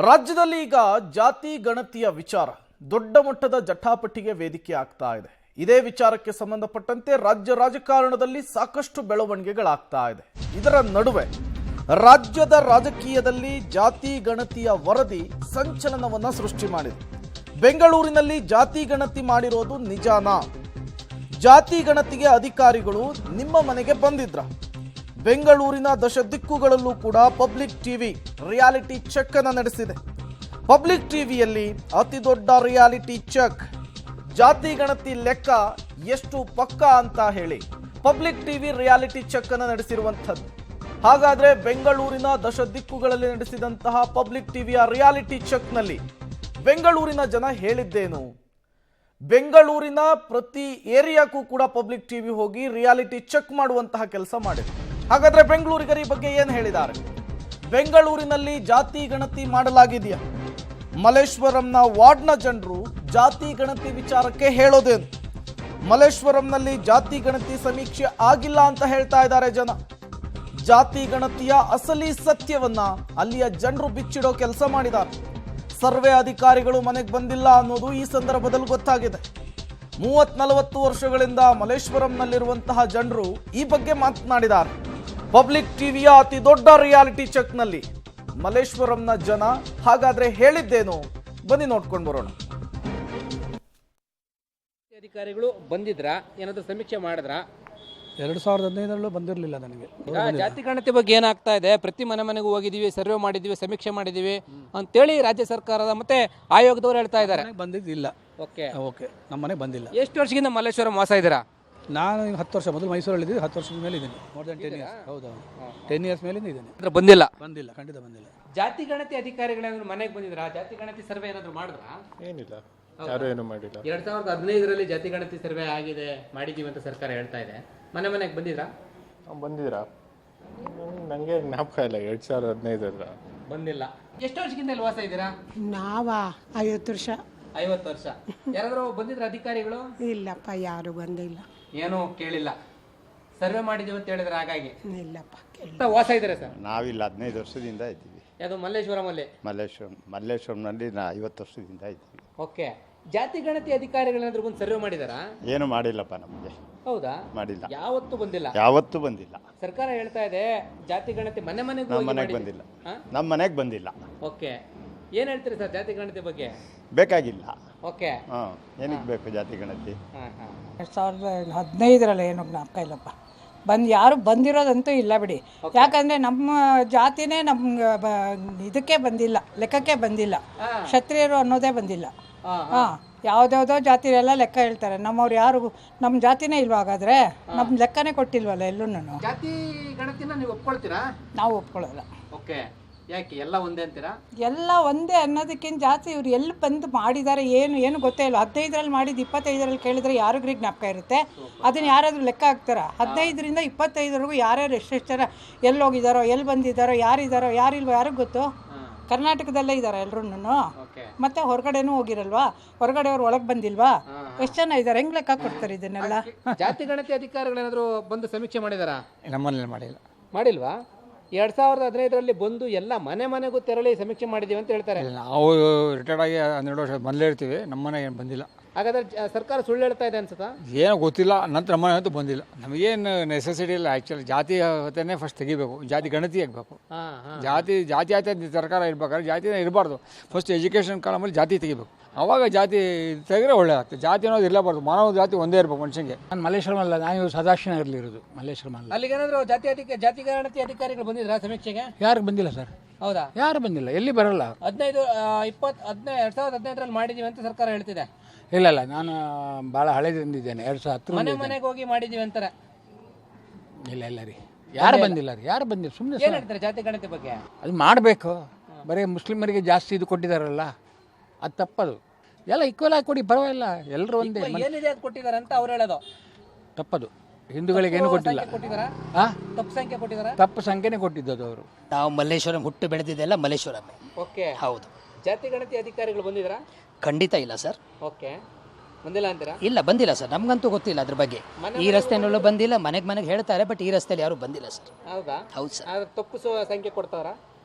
ರಾಜ್ಯದಲ್ಲಿ ಈಗ ಜಾತಿ ಗಣತಿಯ ವಿಚಾರ ದೊಡ್ಡ ಮಟ್ಟದ ಜಟಾಪಟಿಗೆ ವೇದಿಕೆ ಆಗ್ತಾ ಇದೆ. ಇದೇ ವಿಚಾರಕ್ಕೆ ಸಂಬಂಧಪಟ್ಟಂತೆ ರಾಜ್ಯ ರಾಜಕಾರಣದಲ್ಲಿ ಸಾಕಷ್ಟು ಬೆಳವಣಿಗೆಗಳಾಗ್ತಾ ಇದೆ. ಇದರ ನಡುವೆ ರಾಜ್ಯದ ರಾಜಕೀಯದಲ್ಲಿ ಜಾತಿ ಗಣತಿಯ ವರದಿ ಸಂಚಲನವನ್ನ ಸೃಷ್ಟಿ ಮಾಡಿದೆ. ಬೆಂಗಳೂರಿನಲ್ಲಿ ಜಾತಿ ಗಣತಿ ಮಾಡಿರೋದು ನಿಜಾನಾ? ಜಾತಿ ಗಣತಿಗೆ ಅಧಿಕಾರಿಗಳು ನಿಮ್ಮ ಮನೆಗೆ ಬಂದಿದ್ರ? ಬೆಂಗಳೂರಿನ ದಶ ದಿಕ್ಕುಗಳಲ್ಲೂ ಕೂಡ ಪಬ್ಲಿಕ್ ಟಿವಿ ರಿಯಾಲಿಟಿ ಚೆಕ್ ಅನ್ನು ನಡೆಸಿದೆ. ಪಬ್ಲಿಕ್ ಟಿವಿಯಲ್ಲಿ ಅತಿ ದೊಡ್ಡ ರಿಯಾಲಿಟಿ ಚೆಕ್, ಜಾತಿ ಗಣತಿ ಲೆಕ್ಕ ಎಷ್ಟು ಪಕ್ಕ ಅಂತ ಹೇಳಿ ಪಬ್ಲಿಕ್ ಟಿವಿ ರಿಯಾಲಿಟಿ ಚೆಕ್ ಅನ್ನು ನಡೆಸಿರುವಂಥದ್ದು. ಹಾಗಾದ್ರೆ ಬೆಂಗಳೂರಿನ ದಶ ದಿಕ್ಕುಗಳಲ್ಲಿ ನಡೆಸಿದಂತಹ ಪಬ್ಲಿಕ್ ಟಿವಿಯ ರಿಯಾಲಿಟಿ ಚೆಕ್ನಲ್ಲಿ ಬೆಂಗಳೂರಿನ ಜನ ಹೇಳಿದ್ದೇನು? ಬೆಂಗಳೂರಿನ ಪ್ರತಿ ಏರಿಯಾಕ್ಕೂ ಕೂಡ ಪಬ್ಲಿಕ್ ಟಿವಿ ಹೋಗಿ ರಿಯಾಲಿಟಿ ಚೆಕ್ ಮಾಡುವಂತಹ ಕೆಲಸ ಮಾಡಿದೆ. ಹಾಗಾದ್ರೆ ಬೆಂಗಳೂರಿಗರ ಈ ಬಗ್ಗೆ ಏನು ಹೇಳಿದ್ದಾರೆ? ಬೆಂಗಳೂರಿನಲ್ಲಿ ಜಾತಿ ಗಣತಿ ಮಾಡಲಾಗಿದೆಯಾ? ಮಲ್ಲೇಶ್ವರಂನ ವಾರ್ಡ್ನ ಜನರು ಜಾತಿ ಗಣತಿ ವಿಚಾರಕ್ಕೆ ಹೇಳೋದೇನು? ಮಲ್ಲೇಶ್ವರಂನಲ್ಲಿ ಜಾತಿ ಗಣತಿ ಸಮೀಕ್ಷೆ ಆಗಿಲ್ಲ ಅಂತ ಹೇಳ್ತಾ ಇದ್ದಾರೆ ಜನ. ಜಾತಿ ಗಣತಿಯ ಅಸಲಿ ಸತ್ಯವನ್ನ ಅಲ್ಲಿಯ ಜನರು ಬಿಚ್ಚಿಡೋ ಕೆಲಸ ಮಾಡಿದ್ದಾರೆ. ಸರ್ವೆ ಅಧಿಕಾರಿಗಳು ಮನೆಗೆ ಬಂದಿಲ್ಲ ಅನ್ನೋದು ಈ ಸಂದರ್ಭದಲ್ಲಿ ಗೊತ್ತಾಗಿದೆ. 30-40 ವರ್ಷಗಳಿಂದ ಮಲ್ಲೇಶ್ವರಂನಲ್ಲಿರುವಂತಹ ಜನರು ಈ ಬಗ್ಗೆ ಮಾತನಾಡಿದ್ದಾರೆ. ಪಬ್ಲಿಕ್ ಟಿವಿಯ ಅತಿ ದೊಡ್ಡ ರಿಯಾಲಿಟಿ ಚೆಕ್ನಲ್ಲಿ ಮಲ್ಲೇಶ್ವರಂನ ಜನ ಹಾಗಾದ್ರೆ ಹೇಳಿದ್ದೇನು? ಬನ್ನಿ ನೋಡ್ಕೊಂಡು ಬರೋಣ. ಅಧಿಕಾರಿಗಳು ಬಂದಿದ್ರಾ? ಏನಾದರೂ ಸಮೀಕ್ಷೆ ಮಾಡಿದ್ರಾ? 2015 ಬಂದಿರಲಿಲ್ಲ ನನಗೆ. ಜಾತಿ ಗಣತಿ ಬಗ್ಗೆ ಏನಾಗ್ತಾ ಇದೆ? ಪ್ರತಿ ಮನೆಗೂ ಹೋಗಿದ್ದೀವಿ, ಸರ್ವೆ ಮಾಡಿದ್ದೀವಿ, ಸಮೀಕ್ಷೆ ಮಾಡಿದ್ದೀವಿ ಅಂತೇಳಿ ರಾಜ್ಯ ಸರ್ಕಾರದ ಮತ್ತೆ ಆಯೋಗದವರು ಹೇಳ್ತಾ ಇದ್ದಾರೆ. ಬಂದಿದ್ದಿಲ್ಲ. ಓಕೆ, ನಮ್ಮ ಮನೆಗೆ ಬಂದಿಲ್ಲ. ಎಷ್ಟು ವರ್ಷದಿಂದ ಮಲ್ಲೇಶ್ವರಂ ವಾಸ ಇದ್ದೀರಾ? ನಾನು 10 ವರ್ಷ ಮೊದಲು ಮೈಸೂರಲ್ಲಿ ಇದ್ದೀನಿ. 10 ವರ್ಷದ ಮೇಲೆ ಇದ್ದೀನಿ. More than 10 years. ಹೌದು, 10 ಇಯರ್ಸ್ ಮೇಲಿಂದ ಇದ್ದೀನಿ. ಬಂದಿಲ್ಲ, ಖಂಡಿತ ಬಂದಿಲ್ಲ. ಜಾತಿ ಗಣತಿ ಅಧಿಕಾರಿಗಳೇನಾದ್ರು ಮನೆಗೆ ಬಂದಿದ್ರಾ? ಜಾತಿ ಗಣತಿ ಸರ್ವೆ ಏನಾದ್ರು ಮಾಡಿದ್ರಾ? ಏನಿಲ್ಲ, ಯಾರು ಏನು ಮಾಡಿಲ್ಲ. 2015ರಲ್ಲಿ ಜಾತಿ ಗಣತಿ ಸರ್ವೆ ಆಗಿದೆ, ಮಾಡಿದೀವಿ ಅಂತ ಸರ್ಕಾರ ಹೇಳ್ತಾ ಇದೆ. ಮನೆಗೆ ಬಂದಿದ್ರಾ? ಬಂದಿದ್ರಾ? ನನಗೆ ಜ್ಞಾಪಕ ಇಲ್ಲ. 2015 ಬಂದಿಲ್ಲ. ಎಷ್ಟು ವರ್ಷದಿಂದ ಇಲ್ಲಿ ವಾಸ ಇದ್ದೀರಾ? ನಾವಾ 50 ವರ್ಷ. 50 ವರ್ಷ. ಯಾರಾದ್ರೂ ಬಂದಿದ್ರ ಅಧಿಕಾರಿಗಳು? ಇಲ್ಲಪ್ಪ, ಯಾರು ಬಂದಿಲ್ಲ. ಏನೂ ಕೇಳಿಲ್ಲ. ಸರ್ವೆ ಮಾಡಿದೀವಿ ಅಂತ ಹೇಳಿದ್ರೆ ಹಾಗಾಗಿ ಇಲ್ಲಪ್ಪ, ವಾಸ ಇದ್ದಾರೆ ಸರ್? ನಾವಿಲ್ಲ, 15 ವರ್ಷದಿಂದ ಇದ್ದೀವಿ. ಯಾವುದು ಮಲ್ಲೇಶ್ವರಮಲ್ಲಿ? ಮಲ್ಲೇಶ್ವರಂನಲ್ಲಿ 50 ವರ್ಷದಿಂದ ಇದ್ದೀವಿ. ಓಕೆ. ಜಾತಿ ಗಣತಿ ಅಧಿಕಾರಿಗಳೇನಾದ್ರೂ ಬಂದು ಸರ್ವೆ ಮಾಡಿದಾರಾ? ಏನು ಮಾಡಿಲ್ಲಪ್ಪ, ನಮಗೆ. ಹೌದಾ? ಮಾಡಿಲ್ಲ, ಯಾವತ್ತೂ ಬಂದಿಲ್ಲ. ಯಾವತ್ತೂ ಬಂದಿಲ್ಲ. ಸರ್ಕಾರ ಹೇಳ್ತಾ ಇದೆ ಜಾತಿ ಗಣತಿ ನಮ್ಮ ಮನೆಗೆ ಬಂದಿಲ್ಲ. ನಮ್ಮ ಮನೆಗೆ ಬಂದಿಲ್ಲ. ಓಕೆ. ಏನ್ ಹೇಳ್ತೀರಿ ಸರ್ ಜಾತಿ ಗಣತಿ ಬಗ್ಗೆ? ಬೇಕಾಗಿಲ್ಲ. ಓಕೆ. ಏನಕ್ಕೆ ಬೇಕು ಜಾತಿ ಗಣತಿ? 2015 ಏನು ಜ್ಞಾಪಕ ಇಲ್ಲಪ್ಪ. ಯಾರು ಬಂದಿರೋದಂತೂ ಇಲ್ಲ ಬಿಡಿ. ಯಾಕಂದರೆ ನಮ್ಮ ಜಾತಿನೇ ನಮ್ಮ ಇದಕ್ಕೆ ಬಂದಿಲ್ಲ, ಲೆಕ್ಕಕ್ಕೆ ಬಂದಿಲ್ಲ. ಕ್ಷತ್ರಿಯರು ಅನ್ನೋದೇ ಬಂದಿಲ್ಲ. ಯಾವುದ್ಯಾವುದೋ ಜಾತಿರೆಲ್ಲ ಲೆಕ್ಕ ಹೇಳ್ತಾರೆ. ನಮ್ಮವ್ರು ಯಾರು ನಮ್ಮ ಜಾತಿನೇ ಇಲ್ವಾ? ಹಾಗಾದ್ರೆ ನಮ್ಮ ಲೆಕ್ಕನೇ ಕೊಟ್ಟಿಲ್ವಲ್ಲ ಎಲ್ಲೂ. ಜಾತಿ ಗಣತಿನ ನೀವು ಒಪ್ಕೊಳ್ತೀರಾ? ನಾವು ಒಪ್ಕೊಳ್ಳಲ್ಲ. ಓಕೆ. ಯಾಕೆ? ಎಲ್ಲ ಒಂದೇ ಅಂತೀರಾ? ಎಲ್ಲ ಒಂದೇ ಅನ್ನೋದಕ್ಕಿಂತ ಜಾಸ್ತಿ ಇವ್ರು ಎಲ್ಲಿ ಬಂದು ಮಾಡಿದ್ದಾರೆ ಏನು ಗೊತ್ತೇ ಇಲ್ಲ. 15ರಲ್ಲಿ ಮಾಡಿದ್ದು 25ರಲ್ಲಿ ಕೇಳಿದ್ರೆ ಯಾರಿಗ್ರಿ ಜ್ಞಾಪಕ ಇರುತ್ತೆ? ಅದನ್ನು ಯಾರಾದರೂ ಲೆಕ್ಕ ಹಾಕ್ತಾರ? 15ರಿಂದ 25ವರೆಗೂ ಯಾರ್ಯಾರು ಎಷ್ಟೆಷ್ಟು ಜನ ಎಲ್ಲಿ ಹೋಗಿದ್ದಾರೋ, ಎಲ್ಲಿ ಬಂದಿದ್ದಾರೋ, ಯಾರಿದ್ದಾರೋ ಯಾರಿಲ್ವೋ ಯಾರಿಗೂ ಗೊತ್ತು? ಕರ್ನಾಟಕದಲ್ಲೇ ಇದ್ದಾರೆ ಎಲ್ಲರೂ. ಮತ್ತೆ ಹೊರಗಡೆನೂ ಹೋಗಿರಲ್ವಾ? ಹೊರಗಡೆಯವ್ರು ಒಳಗೆ ಬಂದಿಲ್ವಾ? ಎಷ್ಟು ಜನ ಇದ್ದಾರೆ? ಹೆಂಗ್ ಲೆಕ್ಕ ಕೊಡ್ತಾರೆ ಇದನ್ನೆಲ್ಲ? ಜಾತಿ ಗಣತಿ ಅಧಿಕಾರಿಗಳೇನಾದ್ರು ಬಂದು ಸಮೀಕ್ಷೆ ಮಾಡಿದಾರಾ? ನಮ್ಮನೇಲಿ ಮಾಡಿಲ್ವಾ? 2015ರಲ್ಲಿ ಬಂದು ಎಲ್ಲ ಮನೆಗೂ ತೆರಳಿ ಸಮೀಕ್ಷೆ ಮಾಡಿದೀವಿ ಅಂತ ಹೇಳ್ತಾರೆ. ನಾವು ರಿಟೈರ್ಡ್ ಆಗಿ 12 ವರ್ಷ ಮೊದಲೇ ಇರ್ತೀವಿ. ನಮ್ಮ ಮನೆಗೆ ಏನು ಬಂದಿಲ್ಲ. ಹಾಗಾದ್ರೆ ಸರ್ಕಾರ ಸುಳ್ಳು ಹೇಳ್ತಾ ಇದೆ ಅನ್ಸುತ್ತಾ? ಏನೋ ಗೊತ್ತಿಲ್ಲ. ನಂತರ ನಮ್ಮ ಮನೆ ಅಂತೂ ಬಂದಿಲ್ಲ. ನಮಗೇನು ನೆಸೆಸಿಟಿ ಇಲ್ಲ. ಆ್ಯಕ್ಚುಲಿ ಜಾತಿ ಹೊತ್ತೇ ಫಸ್ಟ್ ತೆಗಿಬೇಕು. ಜಾತಿ ಗಣತಿ ಆಗಬೇಕು. ಜಾತಿ ಆಯ್ತು ಸರ್ಕಾರ ಇರ್ಬೇಕಾದ್ರೆ ಜಾತಿನ ಇರಬಾರ್ದು. ಫಸ್ಟ್ ಎಜುಕೇಷನ್ ಕಾಲಮಲ್ಲಿ ಜಾತಿ ತೆಗಿಬೇಕು. ಆವಾಗ ಜಾತಿ ತೆಗೆದ್ರೆ ಒಳ್ಳೆ ಆಗ್ತದೆ. ಜಾತಿ ಅನ್ನೋದು ಇರಬಾರ್ದು. ಮಾನವ ಜಾತಿ ಒಂದೇ ಇರಬೇಕು ಮನುಷ್ಯನಿಗೆ. ನಾನು ಮಲ್ಲೇಶ್ವರಂ ಅಲ್ಲ, ನಾನು ಸದಾಶಿವನಗರಲ್ಲಿ ಇರೋದು. ಮಲ್ಲೇಶ್ವರಂ ಅಲ್ಲ. ಅಲ್ಲಿಗೇನಾದ್ರು ಜಾತಿ ಗಣತಿ ಅಧಿಕಾರಿಗಳು ಬಂದಿದ್ರಾ ಸಮೀಕ್ಷೆಗೆ? ಯಾರು ಬಂದಿಲ್ಲ ಸರ್. ಹೌದಾ? ಯಾರು ಬಂದಿಲ್ಲ, ಎಲ್ಲಿ ಬರಲ್ಲ. 2015ರಲ್ಲಿ ಮಾಡಿದೀವಿ ಅಂತ ಸರ್ಕಾರ ಹೇಳ್ತಿದೆ. ಇಲ್ಲ, ನಾನು ಭಾಳ ಹಳೇದಿಂದಿದ್ದೇನೆ. 2010 ಮನೆಗೆ ಹೋಗಿ ಮಾಡಿದೀವಿ ಅಂತಾರೆ. ಇಲ್ಲ ರೀ, ಯಾರು ಬಂದಿಲ್ಲ. ಸುಮ್ಮನೆ ಏನು ಹೇಳ್ತಾರೆ ಜಾತಿ ಗಣತಿ ಬಗ್ಗೆ? ಅದು ಮಾಡಬೇಕು. ಬರೀ ಮುಸ್ಲಿಮರಿಗೆ ಜಾಸ್ತಿ ಇದು ಕೊಟ್ಟಿದ್ದಾರಲ್ಲ, ಅದು ತಪ್ಪದು. ಎಲ್ಲ ಈಕ್ವಲ್ ಆಗಿ ಕೊಡಿ, ಪರವಾಗಿಲ್ಲ. ಎಲ್ಲರೂ ಒಂದೇ. ಏನಿದೆ ಅದು ಕೊಟ್ಟಿದ್ದಾರೆ ಅಂತ ಅವ್ರು ಹೇಳೋದು ತಪ್ಪದು. ಹಿಂದೂಗಳಿಗೆ ಏನು ಕೊಟ್ಟಿಲ್ಲ. ತಪ್ಪು ಸಂಖ್ಯೆ ಕೊಟ್ಟಿದ್ದಾರೆ. ತಪ್ಪು ಸಂಖ್ಯೆನೇ ಕೊಟ್ಟಿದ್ದು ಅವರು. ನಾವು ಮಲ್ಲೇಶ್ವರಂ ಹುಟ್ಟು ಬೆಳೆದಿದ್ದೆಲ್ಲ ಮಲ್ಲೇಶ್ವರಂ. ಓಕೆ. ಹೌದು. ಜಾತಿ ಗಣತಿ ಅಧಿಕಾರಿಗಳು ಬಂದಿದ್ರಾ? ಖಂಡಿತ ಇಲ್ಲ ಸರ್. ಓಕೆ. ಬಂದಿಲ್ಲ ಅಂತೀರಾ? ಇಲ್ಲ, ಬಂದಿಲ್ಲ ಸರ್. ನಮಗಂತೂ ಗೊತ್ತಿಲ್ಲ ಅದ್ರ ಬಗ್ಗೆ. ಈ ರಸ್ತೆನಲ್ಲೂ ಬಂದಿಲ್ಲ. ಮನೆಗೆ ಹೇಳ್ತಾರೆ, ಬಟ್ ಈ ರಸ್ತೆಯಲ್ಲಿ ಯಾರು ಬಂದಿಲ್ಲ ಸರ್. ಹೌದಾ? ಹೌದು ಸರ್. ತಪ್ಪು ಸಂಖ್ಯೆ ಕೊಡ್ತಾರಾ?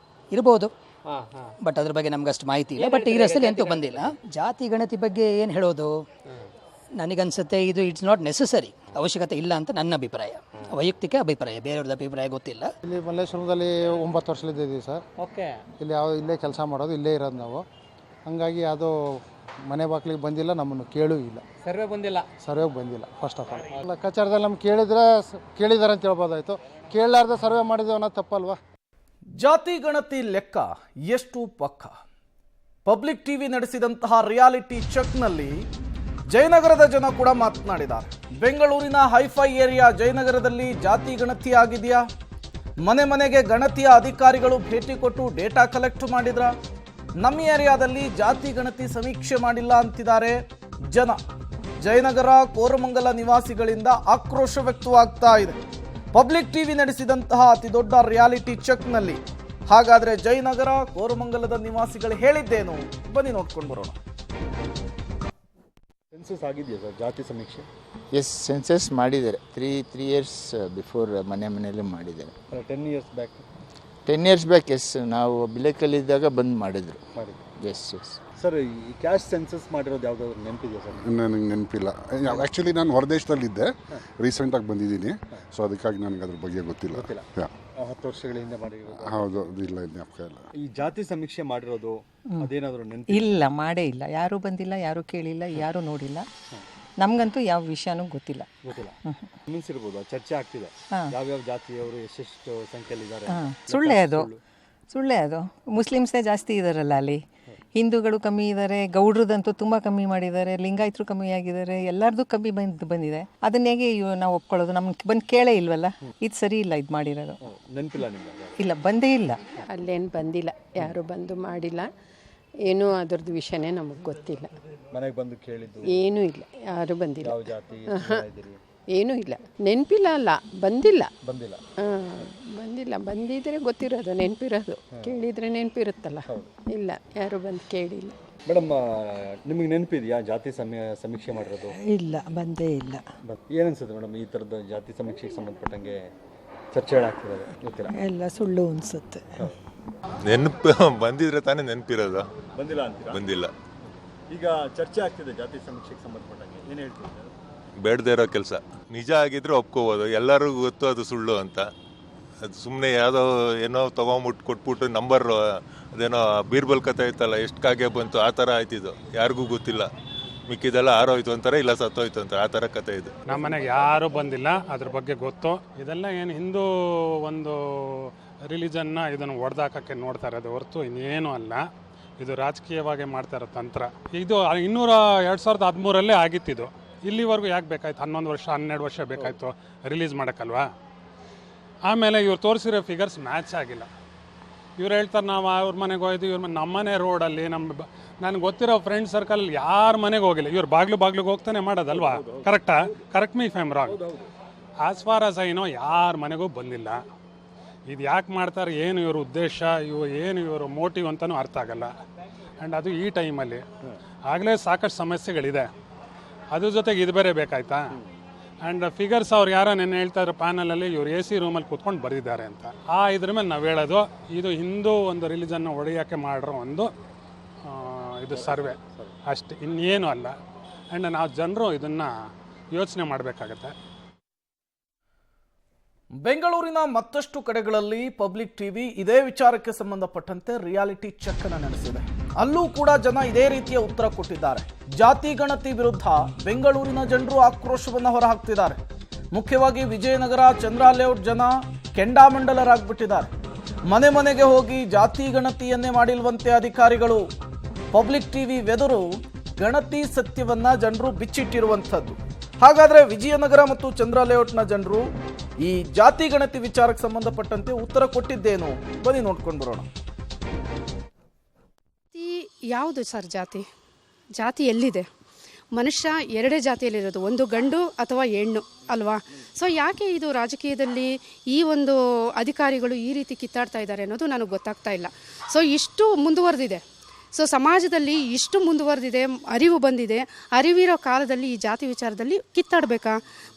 ಇರ್ಬೋದು. ಬಟ್ ಅದ್ರ ಬಗ್ಗೆ ನಮ್ಗೆ ಅಷ್ಟು ಮಾಹಿತಿ ಇಲ್ಲ. ಬಟ್ ಈ ರಸ್ತೆಯಲ್ಲಿ ಅಂತೂ ಬಂದಿಲ್ಲ. ಜಾತಿ ಗಣತಿ ಬಗ್ಗೆ ಏನು ಹೇಳೋದು, ನನಗನ್ಸುತ್ತೆ ಇದು ಇಟ್ಸ್ ನಾಟ್ ನೆಸಸರಿ, ಅವಶ್ಯಕತೆ ಇಲ್ಲ ಅಂತ ನನ್ನ ಅಭಿಪ್ರಾಯ, ವೈಯಕ್ತಿಕ ಅಭಿಪ್ರಾಯ, ಬೇರೆಯವ್ರದ್ದು ಅಭಿಪ್ರಾಯ ಗೊತ್ತಿಲ್ಲ. ಇಲ್ಲಿ ಮಲ್ಲೇಶ್ವರದಲ್ಲಿ 9 ವರ್ಷದಿಂದ ಇದ್ದೀವಿ ಸರ್. ಓಕೆ. ಇಲ್ಲಿ ಇಲ್ಲೇ ಕೆಲಸ ಮಾಡೋದು, ಇಲ್ಲೇ ಇರೋದು ನಾವು. ಹಾಗಾಗಿ ಅದು ಮನೆ ಬಾಗಿಲಿಗೆ ಬಂದಿಲ್ಲ, ನಮ್ಮನ್ನು ಕೇಳೂ ಇಲ್ಲ. ಸರ್ವೆ ಬಂದಿಲ್ಲ. ಸರ್ವೆಗೆ ಬಂದಿಲ್ಲ ಫಸ್ಟ್ ಆಫ್ ಆಲ್. ಲೆಕ್ಕಾಚಾರದಲ್ಲಿ ನಮ್ಗೆ ಕೇಳಿದಾರೆ ಅಂತ ಹೇಳ್ಬೋದಾಯ್ತು. ಕೇಳಲಾರ್ದೆ ಸರ್ವೆ ಮಾಡಿದ್ವಿ ಅನ್ನೋದು ತಪ್ಪಲ್ವಾ? ಜಾತಿ ಗಣತಿ ಲೆಕ್ಕ ಎಷ್ಟು ಪಕ್ಕ? ಪಬ್ಲಿಕ್ ಟಿವಿ ನಡೆಸಿದಂತಹ ರಿಯಾಲಿಟಿ ಚೆಕ್ನಲ್ಲಿ ಜಯನಗರದ ಜನ ಕೂಡ ಮಾತನಾಡಿದ್ದಾರೆ. ಬೆಂಗಳೂರಿನ ಹೈಫೈ ಏರಿಯಾ ಜಯನಗರದಲ್ಲಿ ಜಾತಿ ಗಣತಿ ಆಗಿದೆಯಾ? ಮನೆ ಮನೆಗೆ ಗಣತಿಯ ಅಧಿಕಾರಿಗಳು ಭೇಟಿ ಕೊಟ್ಟು ಡೇಟಾ ಕಲೆಕ್ಟ್ ಮಾಡಿದ್ರ? ನಮ್ಮ ಏರಿಯಾದಲ್ಲಿ ಜಾತಿ ಗಣತಿ ಸಮೀಕ್ಷೆ ಮಾಡಿಲ್ಲ ಅಂತಿದ್ದಾರೆ ಜನ. ಜಯನಗರ ಕೋರಮಂಗಲ ನಿವಾಸಿಗಳಿಂದ ಆಕ್ರೋಶ ವ್ಯಕ್ತವಾಗ್ತಾ ಇದೆ. ಪಬ್ಲಿಕ್ ಟಿವಿ ನಡೆಸಿದಂತಹ ಅತಿ ದೊಡ್ಡ ರಿಯಾಲಿಟಿ ಚೆಕ್ನಲ್ಲಿ ಹಾಗಾದ್ರೆ ಜಯನಗರ ಕೋರಮಂಗಲದ ನಿವಾಸಿಗಳು ಹೇಳಿದ್ದೇನು? ಬನ್ನಿ ನೋಡ್ಕೊಂಡು ಬರೋಣ. ಸೆನ್ಸಸ್ ಆಗಿದೆಯಾ ಸರ್, ಜಾತಿ ಸಮೀಕ್ಷೆ? ಎಸ್, ಸೆನ್ಸಸ್ ಮಾಡಿದ್ದಾರೆ. ತ್ರೀ ಇಯರ್ಸ್ ಬಿಫೋರ್ ಮನೆಯಲ್ಲೇ ಮಾಡಿದ್ದಾರೆ. 10 years back. 10 years back yes, ನಾವು ಬಿಲೇಕಲ್ಲಿದ್ದಾಗ ಬಂದ್ ಮಾಡಿದ್ರು. Yes yes. ಸರ್, ಈ ಕ್ಯಾಶ್ ಸೆನ್ಸಸ್ ಮಾಡಿರೋದು ಯಾವುದಾದ್ರು ನೆನಪಿದೆಯಾ ಸರ್? ನನಗೆ ನೆನಪಿಲ್ಲ. ಆ್ಯಕ್ಚುಲಿ ನಾನು ಹೊರದೇಶದಲ್ಲಿದ್ದೆ, ರೀಸೆಂಟಾಗಿ ಬಂದಿದ್ದೀನಿ. ಸೊ ಅದಕ್ಕಾಗಿ ನನಗೆ ಅದ್ರ ಬಗ್ಗೆ ಗೊತ್ತಿಲ್ಲ. 10 ವರ್ಷಗಳ ಹಿಂದೆ ಮಾಡಿರೋದು? ಹೌದು, ಇಲ್ಲ, ಜ್ಞಾಪಕ ಇಲ್ಲ. ಈ ಜಾತಿ ಸಮೀಕ್ಷೆ ಮಾಡಿರೋದು ಅದೇನಾದರೂ ನೆನಪು? ಇಲ್ಲ, ಮಾಡೇ ಇಲ್ಲ. ಯಾರೂ ಬಂದಿಲ್ಲ, ಯಾರೂ ಕೇಳಿಲ್ಲ, ಯಾರೂ ನೋಡಿಲ್ಲ. ನಮಗಂತೂ ಯಾವ ವಿಷಯನೂ ಗೊತ್ತಿಲ್ಲ. ಗಮನಿಸಿರ್ಬೋದು, ಚರ್ಚೆ ಆಗ್ತಿದೆ ಯಾವ್ಯಾವ ಜಾತಿಯವರು ಎಷ್ಟೆಷ್ಟು ಸಂಖ್ಯೆಯಲ್ಲಿದ್ದಾರೆ. ಸುಳ್ಳೇ ಅದು. ಮುಸ್ಲಿಮ್ಸೇ ಜಾಸ್ತಿ ಇದ್ದಾರಲ್ಲ ಅಲ್ಲಿ, ಹಿಂದೂಗಳು ಕಮ್ಮಿ ಇದ್ದಾರೆ, ಗೌಡ್ರದಂತೂ ತುಂಬ ಕಮ್ಮಿ ಮಾಡಿದ್ದಾರೆ, ಲಿಂಗಾಯತರು ಕಮ್ಮಿ ಆಗಿದ್ದಾರೆ, ಎಲ್ಲರದು ಕಮ್ಮಿ ಬಂದಿದೆ. ಅದನ್ನ ಹೇಗೆ ನಾವು ಒಪ್ಕೊಳ್ಳೋದು? ನಮ್ಗೆ ಬಂದು ಕೇಳೇ ಇಲ್ವಲ್ಲ, ಇದು ಸರಿ ಇಲ್ಲ. ಇದು ಮಾಡಿರೋದು ನೆನಪಿಲ್ಲ ನಿಮಗೆ? ಇಲ್ಲ, ಬಂದೇ ಇಲ್ಲ. ಅಲ್ಲೇನು ಬಂದಿಲ್ಲ, ಯಾರು ಬಂದು ಮಾಡಿಲ್ಲ. ಏನೂ ಅದರದ್ದು ವಿಷಯನೇ ನಮಗೆ ಗೊತ್ತಿಲ್ಲ. ಮನೆಗೆ ಬಂದು ಕೇಳಿದ್ದು ಏನೂ ಇಲ್ಲ, ಯಾರು ಬಂದಿಲ್ಲ. ಯಾವ ಜಾತಿ ಏನೂ ಇಲ್ಲ, ನೆನಪಿಲ್ಲ. ಅಲ್ಲ, ಬಂದಿಲ್ಲ. ಬಂದಿಲ್ಲ. ಬಂದಿದ್ರೆ ಗೊತ್ತಿರೋದು, ನೆನಪಿರೋದು. ಕೇಳಿದರೆ ನೆನಪಿರುತ್ತಲ್ಲ. ಇಲ್ಲ, ಯಾರು ಬಂದು ಕೇಳಿಲ್ಲ. ಮೇಡಮ್, ನಿಮಗೆ ನೆನಪಿದೆಯಾ ಜಾತಿ ಸಮೀಕ್ಷೆ ಮಾಡಿರೋದು? ಇಲ್ಲ, ಬಂದೇ ಇಲ್ಲ. ಏನನ್ಸುತ್ತೆ ಮೇಡಮ್, ಈ ಥರದ ಜಾತಿ ಸಮೀಕ್ಷೆಗೆ ಸಂಬಂಧಪಟ್ಟಂಗೆ ಚರ್ಚೆಗಳಾಗ್ತಿದ್ದಾವೆ? ಗೊತ್ತಿಲ್ಲ, ಎಲ್ಲ ಸುಳ್ಳು ಅನಿಸುತ್ತೆ. ನೆನಪು ಬಂದಿದ್ರೆ ತಾನೇ ನೆನಪಿರೋದು. ಬಂದಿಲ್ಲ ಅಂತೀರಾ? ಬಂದಿಲ್ಲ. ಈಗ ಚರ್ಚೆ ಆಗ್ತಿದೆ ಜಾತಿ ಸಮೀಕ್ಷೆಗೆ ಸಂಬಂಧಪಟ್ಟಂಗೆ, ಏನು ಹೇಳ್ತಿದ್ದಾರೆ? ಬೇಡದೇ ಇರೋ ಕೆಲಸ. ನಿಜ ಆಗಿದ್ರೆ ಒಪ್ಕೋಬೋದು, ಎಲ್ಲರಿಗೂ ಗೊತ್ತು ಅದು ಸುಳ್ಳು ಅಂತ. ಅದು ಸುಮ್ಮನೆ ಯಾವುದೋ ಏನೋ ತೊಗೊಂಬಿಟ್ಟು ಕೊಟ್ಬಿಟ್ಟು ನಂಬರ್, ಅದೇನೋ ಬೀರ್ಬಲ್ ಕಥೆ ಇತ್ತಲ್ಲ, ಎಷ್ಟು ಕಾಗೆ ಬಂತು ಆ ಥರ ಆಯ್ತಿದ್ದು. ಯಾರಿಗೂ ಗೊತ್ತಿಲ್ಲ, ಮಿಕ್ಕಿದೆಲ್ಲ ಆರೋಯ್ತು ಅಂತಾರೆ, ಇಲ್ಲ ಸತ್ತೋಯ್ತು ಅಂತಾರೆ, ಆ ಥರ ಕಥೆ ಇದು. ನಮ್ಮ ಮನೆಗೆ ಯಾರೂ ಬಂದಿಲ್ಲ, ಅದ್ರ ಬಗ್ಗೆ ಗೊತ್ತು. ಇದೆಲ್ಲ ಏನು ಹಿಂದೂ ಒಂದು ರಿಲಿಜನ್ನ ಇದನ್ನು ಹೊಡೆದಾಕಕ್ಕೆ ನೋಡ್ತಾ ಇರೋದು ಹೊರತು ಇನ್ನೇನು ಅಲ್ಲ. ಇದು ರಾಜಕೀಯವಾಗಿ ಮಾಡ್ತಾ ಇರೋ ತಂತ್ರ. ಇದು 2013 ಆಗಿತ್ತಿದು. ಇಲ್ಲಿವರೆಗೂ ಯಾಕೆ ಬೇಕಾಯ್ತು? 11 ವರ್ಷ 12 ವರ್ಷ ಬೇಕಾಯಿತು ರಿಲೀಸ್ ಮಾಡೋಕ್ಕಲ್ವಾ? ಆಮೇಲೆ ಇವ್ರು ತೋರಿಸಿರೋ ಫಿಗರ್ಸ್ ಮ್ಯಾಚ್ ಆಗಿಲ್ಲ. ಇವ್ರು ಹೇಳ್ತಾರೆ ನಾವು ಅವ್ರ ಮನೆಗೆ ಹೋಯ್ತು, ನಮ್ಮನೆ ರೋಡಲ್ಲಿ ನನಗೆ ಗೊತ್ತಿರೋ ಫ್ರೆಂಡ್ ಸರ್ಕಲ್ ಯಾರ ಮನೆಗೆ ಹೋಗಿಲ್ಲ. ಇವ್ರು ಬಾಗ್ಲಿಗೆ ಹೋಗ್ತಾನೆ ಮಾಡೋದಲ್ವಾ? Correct me if I am wrong. As far as I know ಯಾರ ಮನೆಗೂ ಬಂದಿಲ್ಲ. ಇದು ಯಾಕೆ ಮಾಡ್ತಾರೆ, ಏನು ಇವ್ರ ಉದ್ದೇಶ, ಇವರು ಮೋಟಿವ್ ಅಂತಲೂ ಅರ್ಥ ಆಗಲ್ಲ. ಆ್ಯಂಡ್ ಅದು ಈ ಟೈಮಲ್ಲಿ ಆಗಲೇ ಸಾಕಷ್ಟು ಸಮಸ್ಯೆಗಳಿದೆ, ಅದ್ರ ಜೊತೆಗೆ ಇದು ಬೇರೆ ಬೇಕಾಯ್ತಾ? ಆ್ಯಂಡ್ ಫಿಗರ್ಸ್ ಅವ್ರು ಯಾರೋ ನೆನ್ನೆ ಹೇಳ್ತಾ ಇದ್ರು ಪ್ಯಾನಲಲ್ಲಿ, ಇವ್ರು AC ರೂಮಲ್ಲಿ ಕೂತ್ಕೊಂಡು ಬರೆದಿದ್ದಾರೆ ಅಂತ. ಇದ್ರ ಮೇಲೆ ನಾವು ಹೇಳೋದು, ಇದು ಹಿಂದೂ ಒಂದು ರಿಲಿಜನ್ನ ಹೊಡೆಯೋಕ್ಕೆ ಮಾಡಿರೋ ಒಂದು ಇದು ಸರ್ವೆ ಅಷ್ಟೇ, ಇನ್ನೇನು ಅಲ್ಲ. ಆ್ಯಂಡ್ ನಾವು ಜನರು ಇದನ್ನು ಯೋಚನೆ ಮಾಡಬೇಕಾಗತ್ತೆ. ಬೆಂಗಳೂರಿನ ಮತ್ತಷ್ಟು ಕಡೆಗಳಲ್ಲಿ ಪಬ್ಲಿಕ್ ಟಿವಿ ಇದೇ ವಿಚಾರಕ್ಕೆ ಸಂಬಂಧಪಟ್ಟಂತೆ ರಿಯಾಲಿಟಿ ಚೆಕ್ ಅನ್ನು ನಡೆಸಿದೆ. ಅಲ್ಲೂ ಕೂಡ ಜನ ಇದೇ ರೀತಿಯ ಉತ್ತರ ಕೊಟ್ಟಿದ್ದಾರೆ. ಜಾತಿ ಗಣತಿ ವಿರುದ್ಧ ಬೆಂಗಳೂರಿನ ಜನರು ಆಕ್ರೋಶವನ್ನು ಹೊರಹಾಕ್ತಿದ್ದಾರೆ. ಮುಖ್ಯವಾಗಿ ವಿಜಯನಗರ, ಚಂದ್ರ ಲೇಔಟ್ ಜನ ಕೆಂಡಾಮಂಡಲರಾಗ್ಬಿಟ್ಟಿದ್ದಾರೆ. ಮನೆ ಮನೆಗೆ ಹೋಗಿ ಜಾತಿ ಗಣತಿಯನ್ನೇ ಮಾಡಿಲ್ವಂತೆ ಅಧಿಕಾರಿಗಳು. ಪಬ್ಲಿಕ್ ಟಿವಿ ವೆದರು ಗಣತಿ ಸತ್ಯವನ್ನ ಜನರು ಬಿಚ್ಚಿಟ್ಟಿರುವಂಥದ್ದು. ಹಾಗಾದ್ರೆ ವಿಜಯನಗರ ಮತ್ತು ಚಂದ್ರ ಲೇಔಟ್ನ ಜನರು ಈ ಜಾತಿ ಗಣತಿ ವಿಚಾರಕ್ಕೆ ಸಂಬಂಧಪಟ್ಟಂತೆ ಉತ್ತರ ಕೊಟ್ಟಿದ್ದೇನು? ಬನ್ನಿ ನೋಡ್ಕೊಂಡು ಬರೋಣ. ಯಾವುದು ಸರ್ ಜಾತಿ ಎಲ್ಲಿದೆ? ಮನುಷ್ಯ ಎರಡೇ ಜಾತಿಯಲ್ಲಿರೋದು, ಒಂದು ಗಂಡು ಅಥವಾ ಹೆಣ್ಣು ಅಲ್ವಾ? ಸೊ ಯಾಕೆ ಇದು ರಾಜಕೀಯದಲ್ಲಿ ಈ ಒಂದು ಅಧಿಕಾರಿಗಳು ಈ ರೀತಿ ಕಿತ್ತಾಡ್ತಾ ಇದ್ದಾರೆ ಅನ್ನೋದು ನನಗೆ ಗೊತ್ತಾಗ್ತಾ ಇಲ್ಲ. ಸೊ ಇಷ್ಟು ಮುಂದುವರೆದಿದೆ. ಸೊ ಸಮಾಜದಲ್ಲಿ ಇಷ್ಟು ಮುಂದುವರೆದಿದೆ, ಅರಿವು ಬಂದಿದೆ. ಅರಿವಿರೋ ಕಾಲದಲ್ಲಿ ಈ ಜಾತಿ ವಿಚಾರದಲ್ಲಿ ಕಿತ್ತಾಡಬೇಕಾ?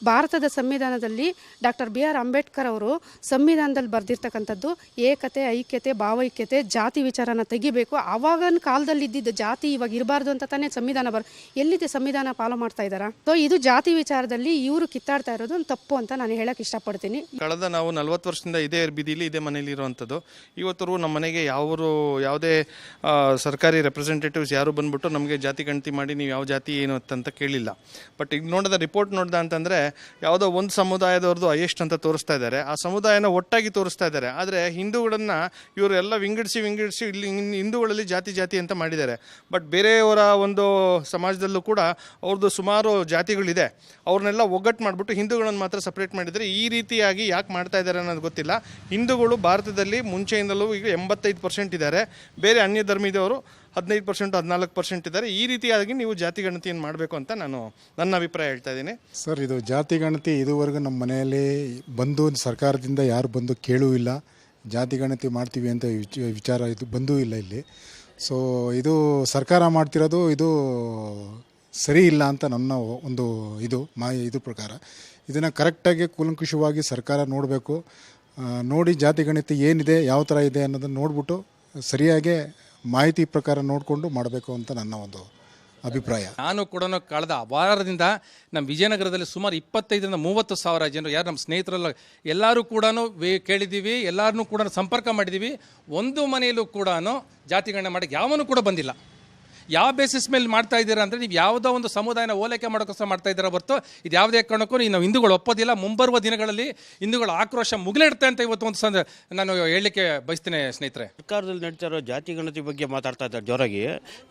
ಭಾರತದ ಸಂವಿಧಾನದಲ್ಲಿ ಡಾಕ್ಟರ್ BR ಅಂಬೇಡ್ಕರ್ ಅವರು ಸಂವಿಧಾನದಲ್ಲಿ ಬರೆದಿರ್ತಕ್ಕಂಥದ್ದು ಏಕತೆ, ಐಕ್ಯತೆ, ಭಾವೈಕ್ಯತೆ, ಜಾತಿ ವಿಚಾರನ ತೆಗಿಬೇಕು. ಆವಾಗಿನ ಕಾಲದಲ್ಲಿ ಇದ್ದಿದ್ದ ಜಾತಿ ಇವಾಗ ಇರಬಾರ್ದು ಅಂತ ತಾನೇ ಸಂವಿಧಾನ ಎಲ್ಲಿದೆ? ಸಂವಿಧಾನ ಫಾಲೋ ಮಾಡ್ತಾ ಇದ್ದಾರಾ? ಸೊ ಇದು ಜಾತಿ ವಿಚಾರದಲ್ಲಿ ಇವರು ಕಿತ್ತಾಡ್ತಾ ಇರೋದು ಒಂದು ತಪ್ಪು ಅಂತ ನಾನು ಹೇಳಕ್ ಇಷ್ಟಪಡ್ತೀನಿ. ಕಳೆದ ನಾವು 40 ವರ್ಷದಿಂದ ಇದೇ ಬೀದಿಲಿ ಇದೇ ಮನೇಲಿ ಇರುವಂಥದ್ದು. ಇವತ್ತು ನಮ್ಮ ಮನೆಗೆ ಯಾವುದೇ ಸರ್ಕಾರಿ ರೆಪ್ರೆಸೆಂಟೇಟಿವ್ಸ್ ಯಾರು ಬಂದ್ಬಿಟ್ಟು ನಮಗೆ ಜಾತಿ ಗಣತಿ ಮಾಡಿ ನೀವು ಯಾವ ಜಾತಿ ಏನು ಅಂತ ಕೇಳಿಲ್ಲ. ಬಟ್ ಈಗ ನೋಡಿದ ರಿಪೋರ್ಟ್ ನೋಡ್ದ ಅಂತಂದರೆ ಯಾವುದೋ ಒಂದು ಸಮುದಾಯದವ್ರದ್ದು ಹೈಯೆಸ್ಟ್ ಅಂತ ತೋರಿಸ್ತಾ ಇದ್ದಾರೆ. ಆ ಸಮುದಾಯನ ಒಟ್ಟಾಗಿ ತೋರಿಸ್ತಾ ಇದ್ದಾರೆ. ಆದರೆ ಹಿಂದೂಗಳನ್ನು ಇವರೆಲ್ಲ ವಿಂಗಡಿಸಿ ಇಲ್ಲಿ ಹಿಂದೂಗಳಲ್ಲಿ ಜಾತಿ ಅಂತ ಮಾಡಿದ್ದಾರೆ. ಬಟ್ ಬೇರೆಯವರ ಒಂದು ಸಮಾಜದಲ್ಲೂ ಕೂಡ ಅವ್ರದ್ದು ಸುಮಾರು ಜಾತಿಗಳಿದೆ. ಅವ್ರನ್ನೆಲ್ಲ ಒಗ್ಗಟ್ಟು ಮಾಡಿಬಿಟ್ಟು ಹಿಂದೂಗಳನ್ನು ಮಾತ್ರ ಸಪ್ರೇಟ್ ಮಾಡಿದರೆ ಈ ರೀತಿಯಾಗಿ ಯಾಕೆ ಮಾಡ್ತಾ ಇದ್ದಾರೆ ಅನ್ನೋದು ಗೊತ್ತಿಲ್ಲ. ಹಿಂದೂಗಳು ಭಾರತದಲ್ಲಿ ಮುಂಚೆಯಿಂದಲೂ ಈಗ 85% ಇದ್ದಾರೆ. ಬೇರೆ ಅನ್ಯ ಧರ್ಮದವರು 15% 14% ಇದ್ದಾರೆ. ಈ ರೀತಿಯಾಗಿ ನೀವು ಜಾತಿ ಗಣತಿಯನ್ನು ಮಾಡಬೇಕು ಅಂತ ನಾನು ನನ್ನ ಅಭಿಪ್ರಾಯ ಹೇಳ್ತಾ ಇದ್ದೀನಿ. ಸರ್, ಇದು ಜಾತಿ ಗಣತಿ ಇದುವರೆಗೂ ನಮ್ಮ ಮನೆಯಲ್ಲಿ ಬಂದು ಸರ್ಕಾರದಿಂದ ಯಾರು ಬಂದು ಕೇಳೂ ಇಲ್ಲ. ಜಾತಿ ಗಣತಿ ಮಾಡ್ತೀವಿ ಅಂತ ವಿಚಾರ ಇದು ಬಂದೂ ಇಲ್ಲ ಇಲ್ಲಿ. ಸೊ ಇದು ಸರ್ಕಾರ ಮಾಡ್ತಿರೋದು ಇದು ಸರಿ ಇಲ್ಲ ಅಂತ ನನ್ನ ಒಂದು ಇದು ಪ್ರಕಾರ. ಇದನ್ನು ಕರೆಕ್ಟಾಗಿ ಕೂಲಂಕುಷವಾಗಿ ಸರ್ಕಾರ ನೋಡಬೇಕು. ನೋಡಿ ಜಾತಿ ಗಣತಿ ಏನಿದೆ, ಯಾವ ಥರ ಇದೆ ಅನ್ನೋದನ್ನು ನೋಡಿಬಿಟ್ಟು ಸರಿಯಾಗಿ ಮಾಹಿತಿ ಪ್ರಕಾರ ನೋಡಿಕೊಂಡು ಮಾಡಬೇಕು ಅಂತ ನನ್ನ ಒಂದು ಅಭಿಪ್ರಾಯ. ನಾನು ಕೂಡ ಕಳೆದ ವಾರದಿಂದ ನಮ್ಮ ವಿಜಯನಗರದಲ್ಲಿ ಸುಮಾರು 25,000-30,000 ಸಾವಿರ ಜನರು ಯಾರು ನಮ್ಮ ಸ್ನೇಹಿತರೆಲ್ಲ ಎಲ್ಲರೂ ಕೂಡ ಕೇಳಿದ್ದೀವಿ, ಎಲ್ಲರನ್ನೂ ಕೂಡ ಸಂಪರ್ಕ ಮಾಡಿದ್ದೀವಿ. ಒಂದು ಮನೆಯಲ್ಲೂ ಕೂಡ ಜಾತಿಗಣನೆ ಮಾಡೋಕ್ಕೆ ಯಾವನೂ ಕೂಡ ಬಂದಿಲ್ಲ. ಯಾವ ಬೇಸಿಸ್ ಮೇಲೆ ಮಾಡ್ತಾ ಇದ್ದೀರಾ ಅಂದರೆ ನೀವು ಯಾವುದೋ ಒಂದು ಸಮುದಾಯನ ಓಲೈಕೆ ಮಾಡೋಕ್ಕೋಸ್ಕರ ಮಾಡ್ತಾ ಇದ್ದೀರಾ ಹೊರತು ಇದು ಯಾವುದೇ ಕಾರಣಕ್ಕೂ ನಾವು ಹಿಂದೂಗಳು ಒಪ್ಪೋದಿಲ್ಲ. ಮುಂಬರುವ ದಿನಗಳಲ್ಲಿ ಹಿಂದೂಗಳ ಆಕ್ರೋಶ ಮುಗಿಲಿಡುತ್ತೆ ಅಂತ ಇವತ್ತು ಒಂದು ನಾನು ಹೇಳಲಿಕ್ಕೆ ಬಯಸ್ತೀನಿ ಸ್ನೇಹಿತರೆ. ಸರ್ಕಾರದಲ್ಲಿ ನಡೀತಾ ಇರೋ ಜಾತಿ ಗಣತಿ ಬಗ್ಗೆ ಮಾತಾಡ್ತಾ ಇದ್ದಾರೆ ಜೋರಾಗಿ.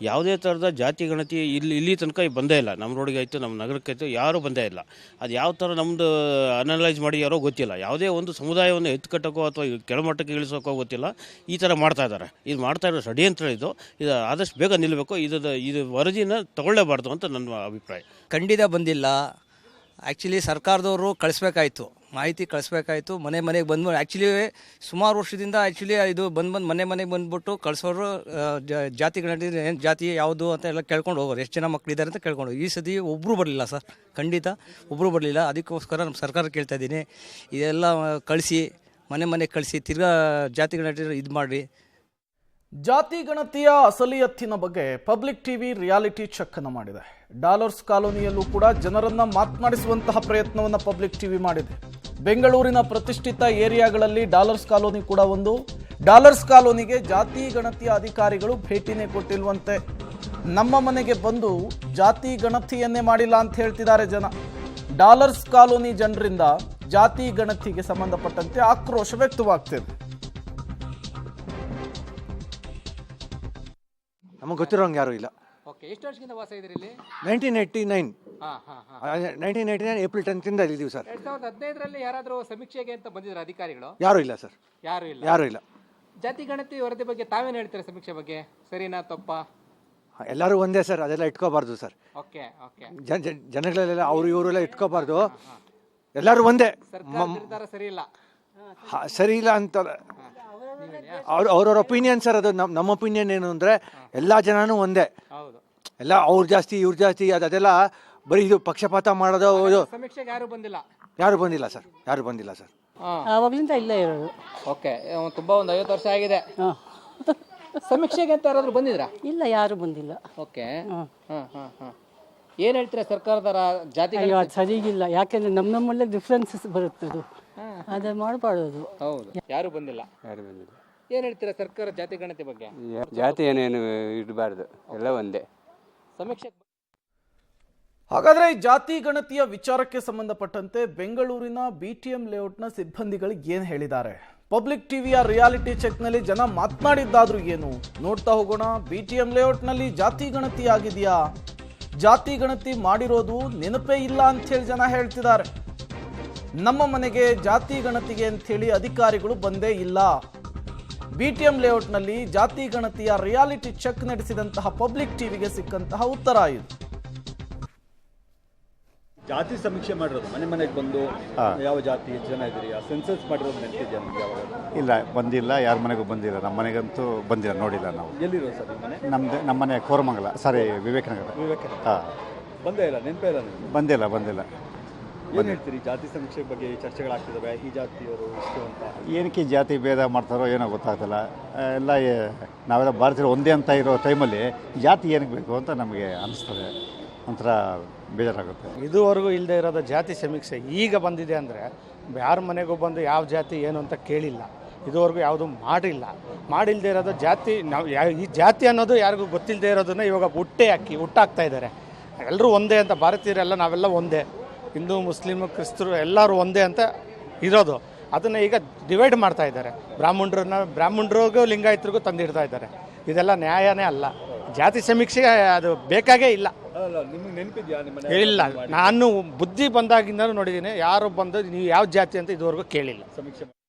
ಯಾವುದೇ ಥರದ ಜಾತಿ ಗಣತಿ ಇಲ್ಲಿ ತನಕ ಬಂದೇ ಇಲ್ಲ. ನಮ್ಮ ರೋಡಿಗೆ ಆಯಿತು, ನಮ್ಮ ನಗರಕ್ಕೆ ಆಯಿತು, ಯಾರೂ ಬಂದೇ ಇಲ್ಲ. ಅದು ಯಾವ ಥರ ನಮ್ಮದು ಅನಲೈಸ್ ಮಾಡಿ ಯಾರೋ ಗೊತ್ತಿಲ್ಲ. ಯಾವುದೇ ಒಂದು ಸಮುದಾಯವನ್ನು ಎತ್ತುಕಟ್ಟೋಕ್ಕೋ ಅಥವಾ ಕೆಳಮಟ್ಟಕ್ಕೆ ಇಳಿಸೋಕ್ಕೋ ಗೊತ್ತಿಲ್ಲ. ಈ ಥರ ಮಾಡ್ತಾ ಇದ್ದಾರೆ. ಇದು ಮಾಡ್ತಾ ಇರೋ ಷಡ್ಯಂತ್ರ ಇದು ಆದಷ್ಟು ಬೇಗ ನಿಲ್ಲಬೇಕು. ಇದು ವರದಿನ ತಗೊಳ್ಳೇಬಾರ್ದು ಅಂತ ನನ್ನ ಅಭಿಪ್ರಾಯ. ಖಂಡಿತ ಬಂದಿಲ್ಲ. ಆ್ಯಕ್ಚುಲಿ ಸರ್ಕಾರದವರು ಕಳಿಸ್ಬೇಕಾಯ್ತು, ಮಾಹಿತಿ ಕಳಿಸ್ಬೇಕಾಯ್ತು. ಮನೆಗೆ ಬಂದು ಆ್ಯಕ್ಚುಲಿ ಸುಮಾರು ವರ್ಷದಿಂದ ಇದು ಮನೆಗೆ ಬಂದ್ಬಿಟ್ಟು ಕಳಿಸೋರು ಜಾತಿ ಗಣತಿ ಜಾತಿ ಯಾವುದು ಅಂತ ಎಲ್ಲ ಕೇಳ್ಕೊಂಡು ಹೋಗೋರು. ಎಷ್ಟು ಜನ ಮಕ್ಕಳಿದ್ದಾರೆ ಅಂತ ಕೇಳ್ಕೊಂಡು. ಈ ಸತಿ ಒಬ್ಬರು ಬರಲಿಲ್ಲ ಸರ್, ಖಂಡಿತ ಒಬ್ಬರು ಬರಲಿಲ್ಲ. ಅದಕ್ಕೋಸ್ಕರ ನಮ್ಮ ಸರ್ಕಾರ ಕೇಳ್ತಾ ಇದ್ದೀನಿ, ಇದೆಲ್ಲ ಕಳಿಸಿ ಮನೆಗೆ ಕಳಿಸಿ ತಿರ್ಗಾ ಜಾತಿ ಗಣತಿ ಇದು ಮಾಡಿ. ಜಾತಿ ಗಣತಿಯ ಅಸಲಿಯತ್ತಿನ ಬಗ್ಗೆ ಪಬ್ಲಿಕ್ ಟಿವಿ ರಿಯಾಲಿಟಿ ಚೆಕ್ ಅನ್ನು ಮಾಡಿದೆ. ಡಾಲರ್ಸ್ ಕಾಲೋನಿಯಲ್ಲೂ ಕೂಡ ಜನರನ್ನ ಮಾತನಾಡಿಸುವಂತಹ ಪ್ರಯತ್ನವನ್ನು ಪಬ್ಲಿಕ್ ಟಿವಿ ಮಾಡಿದೆ. ಬೆಂಗಳೂರಿನ ಪ್ರತಿಷ್ಠಿತ ಏರಿಯಾಗಳಲ್ಲಿ ಡಾಲರ್ಸ್ ಕಾಲೋನಿ ಕೂಡ ಒಂದು. ಡಾಲರ್ಸ್ ಕಾಲೋನಿಗೆ ಜಾತಿ ಗಣತಿಯ ಅಧಿಕಾರಿಗಳು ಭೇಟಿನೇ ಕೊಟ್ಟಿಲ್ವಂತೆ. ನಮ್ಮ ಮನೆಗೆ ಬಂದು ಜಾತಿ ಗಣತಿಯನ್ನೇ ಮಾಡಿಲ್ಲ ಅಂತ ಹೇಳ್ತಿದ್ದಾರೆ ಜನ. ಡಾಲರ್ಸ್ ಕಾಲೋನಿ ಜನರಿಂದ ಜಾತಿ ಗಣತಿಗೆ ಸಂಬಂಧಪಟ್ಟಂತೆ ಆಕ್ರೋಶ ವ್ಯಕ್ತವಾಗ್ತಿದೆ. ನಮಗೆ ಗೊತ್ತಿರೋಂಗೆ ಯಾರೂ ಇಲ್ಲ. ಓಕೆ, ಎಷ್ಟು ವರ್ಷದಿಂದ ವಾಸ ಇದ್ದೀರಿ ಇಲ್ಲಿ? 1989 ಏಪ್ರಿಲ್ 10th ಇದ್ದೀವಿ ಸರ್. 2015ರಲ್ಲಿ ಯಾರಾದರೂ ಸಮೀಕ್ಷೆಗೆ ಅಂತ ಬಂದಿದ್ದಾರೆ ಅಧಿಕಾರಿಗಳು? ಯಾರೂ ಇಲ್ಲ ಸರ್, ಯಾರೂ ಇಲ್ಲ. ಜಾತಿ ಗಣತಿ ವರದಿ ಬಗ್ಗೆ ತಾವೇನು ಹೇಳ್ತೀರಾ? ಸಮೀಕ್ಷೆ ಬಗ್ಗೆ ಸರಿನಾ ತಪ್ಪಾ? ಎಲ್ಲರೂ ಒಂದೇ ಸರ್, ಅದೆಲ್ಲ ಇಟ್ಕೋಬಾರ್ದು ಸರ್. ಓಕೆ ಓಕೆ, ಜನಗಳೆಲ್ಲ ಅವರು ಇವರೆಲ್ಲ ಇಟ್ಕೋಬಾರ್ದು. ಎಲ್ಲರೂ ಒಂದೇ. ಸರಿ ಇಲ್ಲ ಸರಿ ಇಲ್ಲ ಅಂತ ಅವ್ರವ್ರ ಒಪಿನಿಯನ್ ಸರ್. ಅದು ನಮ್ಮ ಒಪಿನಿಯನ್ ಏನು ಅಂದರೆ ಎಲ್ಲ ಜನನೂ ಒಂದೇ. ಎಲ್ಲ ಅವ್ರು ಜಾಸ್ತಿ ಇವ್ರು ಜಾಸ್ತಿ ಅದೆಲ್ಲ ಬರೀ ಇದು ಪಕ್ಷಪಾತ ಮಾಡೋದು. ಸಮೀಕ್ಷೆಗೆ ಯಾರು ಬಂದಿಲ್ಲ? ಯಾರು ಬಂದಿಲ್ಲ ಸರ್, ಯಾರು ಬಂದಿಲ್ಲ ಸರ್. ಆವಾಗಲಿಂದ ಇಲ್ಲೇ ಇರೋದು. ಓಕೆ, ತುಂಬ ಒಂದು 50 ವರ್ಷ ಆಗಿದೆ. ಸಮೀಕ್ಷೆಗೆ ಅಂತ ಯಾರಾದರೂ ಬಂದಿದ್ರಾ? ಇಲ್ಲ, ಯಾರು ಬಂದಿಲ್ಲ. ಓಕೆ, ಏನು ಹೇಳ್ತೀರಾ ಸರ್ಕಾರದ ಜಾತಿ ಸರಿಗಿಲ್ಲ? ಯಾಕೆಂದ್ರೆ ನಮ್ಮಲ್ಲೇ ಡಿಫ್ರೆನ್ಸಸ್ ಬರುತ್ತದು, ಅದೇ ಮಾಡಬಾರ್ದು. ಹೌದು, ಯಾರು ಬಂದಿಲ್ಲ. ಏನು ಹೇಳ್ತೀರಾ ಸರ್ಕಾರ ಜಾತಿ ಗಣತಿ ಬಗ್ಗೆ? ಜಾತಿ ಏನೇನು ಇಡಬಾರ್ದು, ಎಲ್ಲ ಒಂದೇ. ಸಮೀಕ್ಷೆ ಹಾಗಾದ್ರೆ ಈ ಜಾತಿ ಗಣತಿಯ ವಿಚಾರಕ್ಕೆ ಸಂಬಂಧಪಟ್ಟಂತೆ ಬೆಂಗಳೂರಿನ BTM ಲೇಔಟ್ನ ಸಿಬ್ಬಂದಿಗಳಿಗೆ ಏನು ಹೇಳಿದ್ದಾರೆ? ಪಬ್ಲಿಕ್ ಟಿವಿಯ ರಿಯಾಲಿಟಿ ಚೆಕ್ನಲ್ಲಿ ಜನ ಮಾತನಾಡಿದ್ದಾದ್ರೂ ಏನು ನೋಡ್ತಾ ಹೋಗೋಣ. BTM ಲೇಔಟ್ನಲ್ಲಿ ಜಾತಿ ಗಣತಿ ಆಗಿದೆಯಾ? ಜಾತಿ ಗಣತಿ ಮಾಡಿರೋದು ನೆನಪೇ ಇಲ್ಲ ಅಂಥೇಳಿ ಜನ ಹೇಳ್ತಿದ್ದಾರೆ. ನಮ್ಮ ಮನೆಗೆ ಜಾತಿ ಗಣತಿಗೆ ಅಂಥೇಳಿ ಅಧಿಕಾರಿಗಳು ಬಂದೇ ಇಲ್ಲ. BTM ಲೇಔಟ್ನಲ್ಲಿ ಜಾತಿ ಗಣತಿಯ ರಿಯಾಲಿಟಿ ಚೆಕ್ ನಡೆಸಿದಂತಹ ಪಬ್ಲಿಕ್ ಟಿವಿಗೆ ಸಿಕ್ಕಂತಹ ಉತ್ತರ ಇದು. ಜಾತಿ ಸಮೀಕ್ಷೆ ಮಾಡಿರೋದು ಮನೆ ಮನೆಗೆ ಬಂದು ಯಾವ ಜಾತಿ ಎಷ್ಟು ಜನ ಇದ್ದೀರಿ ಆ ಸೆನ್ಸಸ್ ಮಾಡಿರೋದು ನೆನಪಿದೆಯಾ ನಿಮ್ಗೆ ಯಾವಾಗ? ಇಲ್ಲ ಬಂದಿಲ್ಲ, ಯಾರ ಮನೆಗೂ ಬಂದಿಲ್ಲ. ನಮ್ಮ ಮನೆಗಂತೂ ಬಂದಿಲ್ಲ, ನೋಡಿಲ್ಲ ನಾವು. ಎಲ್ಲಿರೋ ಸರ್ ನಿಮ್ಮ ಮನೆ? ನಮ್ಮ ಮನೆ ಕೋರಮಂಗಲ, ಸಾರಿ ವಿವೇಕನಗರ. ಹಾಂ, ಬಂದೇ ಇಲ್ಲ, ನೆನಪೇ ಇಲ್ಲ ನಿಮ್ಗೆ? ಬಂದಿಲ್ಲ. ಏನು ಹೇಳ್ತೀರಿ ಜಾತಿ ಸಮೀಕ್ಷೆ ಬಗ್ಗೆ ಚರ್ಚೆಗಳಾಗ್ತಿದ್ದಾವೆ, ಈ ಜಾತಿಯವರು ಇಷ್ಟು ಅಂತ? ಏನಕ್ಕೆ ಜಾತಿ ಭೇದ ಮಾಡ್ತಾರೋ ಏನೋ ಗೊತ್ತಾಗ್ತಿಲ್ಲ. ಎಲ್ಲ ನಾವೆಲ್ಲ ಭಾರತೀಯರು ಒಂದೇ ಅಂತ ಇರೋ ಟೈಮಲ್ಲಿ ಜಾತಿ ಏನಕ್ಕೆ ಬೇಕು ಅಂತ ನಮಗೆ ಅನಿಸ್ತದೆ, ಒಂಥರ ಬೇಜಾರಾಗುತ್ತೆ. ಇದುವರೆಗೂ ಇಲ್ಲದೆ ಇರೋದು ಜಾತಿ ಸಮೀಕ್ಷೆ ಈಗ ಬಂದಿದೆ ಅಂದರೆ ಯಾರ ಮನೆಗೂ ಬಂದು ಯಾವ ಜಾತಿ ಏನು ಅಂತ ಕೇಳಿಲ್ಲ, ಇದುವರೆಗೂ ಯಾವುದೂ ಮಾಡಿಲ್ಲದೆ ಇರೋದು ಜಾತಿ. ನಾವು ಈ ಜಾತಿ ಅನ್ನೋದು ಯಾರಿಗೂ ಗೊತ್ತಿಲ್ಲದೆ ಇರೋದನ್ನ ಇವಾಗ ಹುಟ್ಟಾಕ್ತಾ ಇದ್ದಾರೆ. ಎಲ್ಲರೂ ಒಂದೇ ಅಂತ, ಭಾರತೀಯರೆಲ್ಲ ನಾವೆಲ್ಲ ಒಂದೇ, ಹಿಂದೂ ಮುಸ್ಲಿಮು ಕ್ರಿಸ್ತರು ಎಲ್ಲರೂ ಒಂದೇ ಅಂತ ಇರೋದು. ಅದನ್ನು ಈಗ ಡಿವೈಡ್ ಮಾಡ್ತಾ ಇದ್ದಾರೆ. ಬ್ರಾಹ್ಮಣರಿಗೂ ಲಿಂಗಾಯತರಿಗೂ ತಂದಿಡ್ತಾ ಇದ್ದಾರೆ. ಇದೆಲ್ಲ ನ್ಯಾಯನೇ ಅಲ್ಲ. ಜಾತಿ ಸಮೀಕ್ಷೆಗೆ ಅದು ಬೇಕಾಗೇ ಇಲ್ಲ. ನಿಮ್ಗೆ ನೆನಪಿದ್ಯಾ ನಿಮ್ಮ ಇಲ್ಲ, ನಾನು ಬುದ್ಧಿ ಬಂದಾಗಿಂದ ನೋಡಿದ್ದೀನಿ, ಯಾರು ಬಂದು ನೀವು ಯಾವ ಜಾತಿ ಅಂತ ಇದುವರೆಗೂ ಕೇಳಿಲ್ಲ. ಸಮೀಕ್ಷೆ